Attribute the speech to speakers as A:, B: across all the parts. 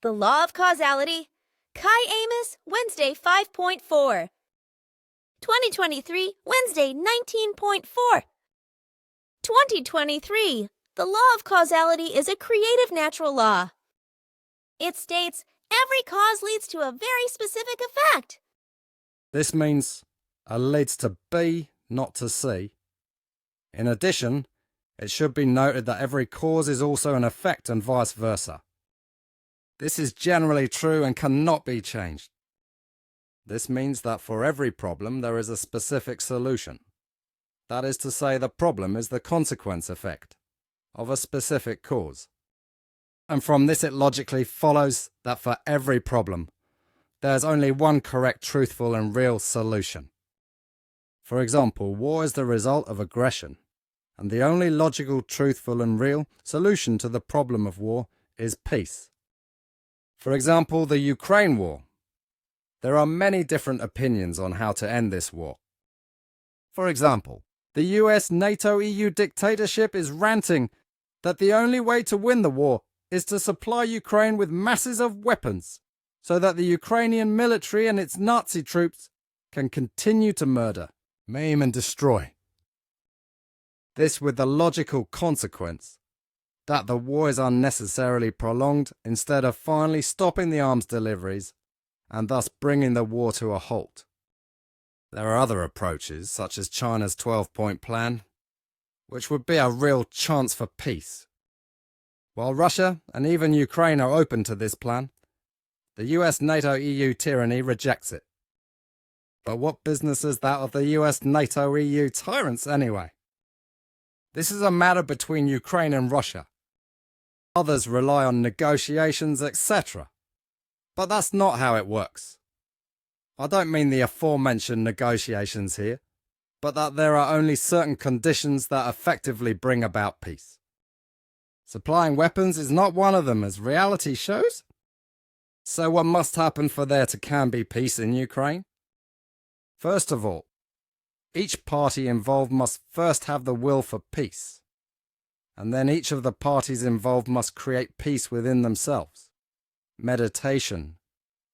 A: The Law of Causality, Chi Amos, Wednesday 5.4. 2023, Wednesday 19.4. 2023. The law of causality is a creative natural law. It states every cause leads to a very specific effect.
B: This means A leads to B, not to C. In addition, it should be noted that every cause is also an effect and vice versa. This is generally true and cannot be changed. This means that for every problem there is a specific solution. That is to say, the problem is the consequence effect of a specific cause. And from this it logically follows that for every problem, there's only one correct, truthful and real solution. For example, war is the result of aggression, and the only logical, truthful and real solution to the problem of war is peace. For example, the Ukraine war. There are many different opinions on how to end this war. For example, the US, NATO, EU dictatorship is ranting that the only way to win the war is to supply Ukraine with masses of weapons, so that the Ukrainian military and its Nazi troops can continue to murder, maim and destroy. This with the logical consequence that the war is unnecessarily prolonged instead of finally stopping the arms deliveries and thus bringing the war to a halt. There are other approaches, such as China's 12-point plan, which would be a real chance for peace. While Russia and even Ukraine are open to this plan, the US, NATO, EU tyranny rejects it. But what business is that of the US, NATO, EU tyrants anyway? This is a matter between Ukraine and Russia. Others rely on negotiations, etc. But that's not how it works. I don't mean the aforementioned negotiations here, but that there are only certain conditions that effectively bring about peace. Supplying weapons is not one of them, as reality shows. So what must happen for there to can be peace in Ukraine? First of all, each party involved must first have the will for peace, and then each of the parties involved must create peace within themselves. Meditation,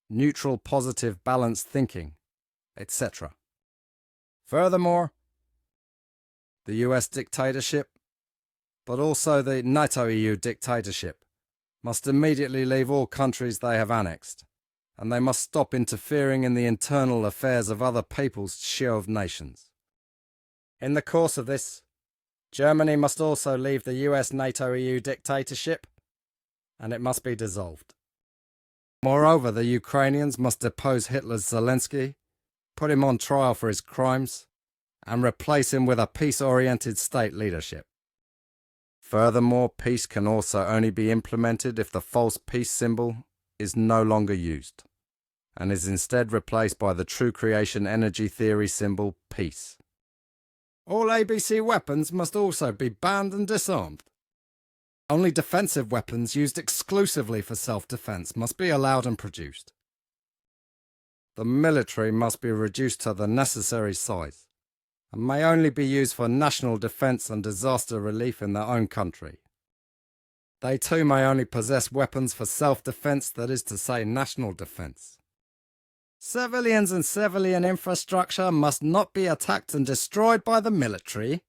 B: neutral, positive, balanced thinking, etc. Furthermore, the US dictatorship, but also the NATO EU dictatorship, must immediately leave all countries they have annexed, and they must stop interfering in the internal affairs of other peoples' show of nations. In the course of this, Germany must also leave the US, NATO, EU dictatorship, and it must be dissolved. Moreover, the Ukrainians must depose Hitler's Zelensky, put him on trial for his crimes, and replace him with a peace-oriented state leadership. Furthermore, peace can also only be implemented if the false peace symbol is no longer used, and is instead replaced by the true creation energy theory symbol peace. All ABC weapons must also be banned and disarmed. Only defensive weapons used exclusively for self-defense must be allowed and produced. The military must be reduced to the necessary size, and may only be used for national defense and disaster relief in their own country. They too may only possess weapons for self-defense, that is to say, national defense. Civilians and civilian infrastructure must not be attacked and destroyed by the military.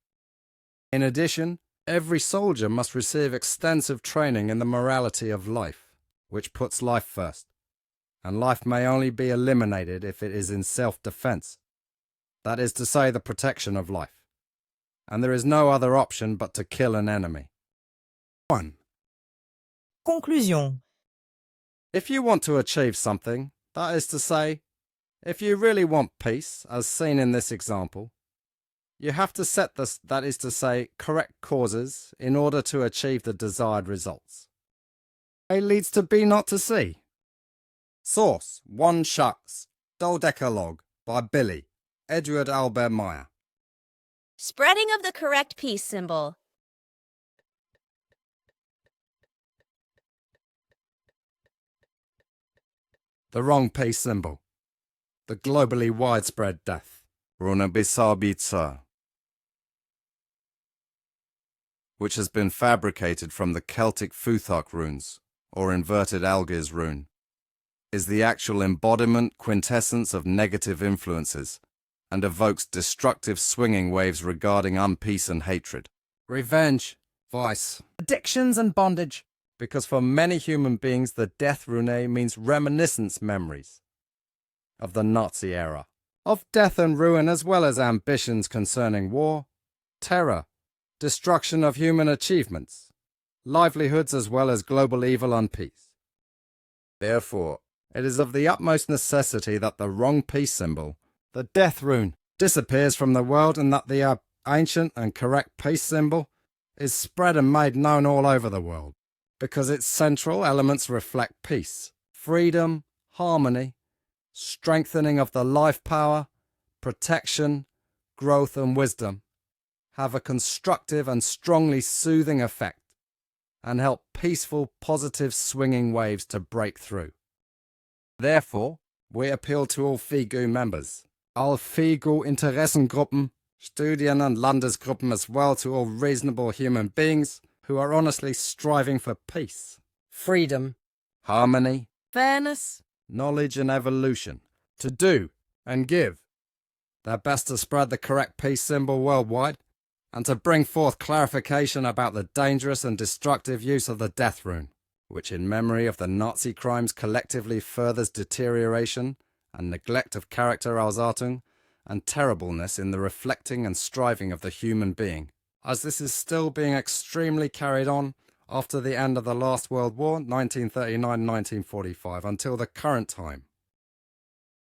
B: In addition, every soldier must receive extensive training in the morality of life, which puts life first, and life may only be eliminated if it is in self-defense, that is to say, the protection of life, and there is no other option but to kill an enemy. 1.
C: Conclusion.
B: If you want to achieve something, that is to say, if you really want peace, as seen in this example, you have to set the, that is to say, correct causes in order to achieve the desired results. A leads to B, not to C. Source: One Shucks, Dodecalogue by Billy, Edward Albert Meyer.
A: Spreading of the correct peace symbol.
B: The wrong peace symbol. The globally widespread death. Runabisabica, which has been fabricated from the Celtic Futhark runes, or inverted algaes rune, is the actual embodiment quintessence of negative influences and evokes destructive swinging waves regarding unpeace and hatred, revenge, vice, addictions and bondage. Because for many human beings, the death rune means reminiscence memories of the Nazi era, of death and ruin, as well as ambitions concerning war, terror, destruction of human achievements, livelihoods, as well as global evil and peace. Therefore, it is of the utmost necessity that the wrong peace symbol, the death rune, disappears from the world, and that the ancient and correct peace symbol is spread and made known all over the world, because its central elements reflect peace, freedom, harmony, strengthening of the life power, protection, growth and wisdom, have a constructive and strongly soothing effect, and help peaceful, positive swinging waves to break through. Therefore, we appeal to all FIGU members, all FIGU Interessengruppen, Studien- and Landesgruppen, as well to all reasonable human beings who are honestly striving for peace, freedom, harmony, fairness, knowledge and evolution, to do and give their best to spread the correct peace symbol worldwide, and to bring forth clarification about the dangerous and destructive use of the death rune, which in memory of the Nazi crimes collectively furthers deterioration and neglect of character Ausartung and terribleness in the reflecting and striving of the human being, as this is still being extremely carried on after the end of the last World War, 1939-1945, until the current time.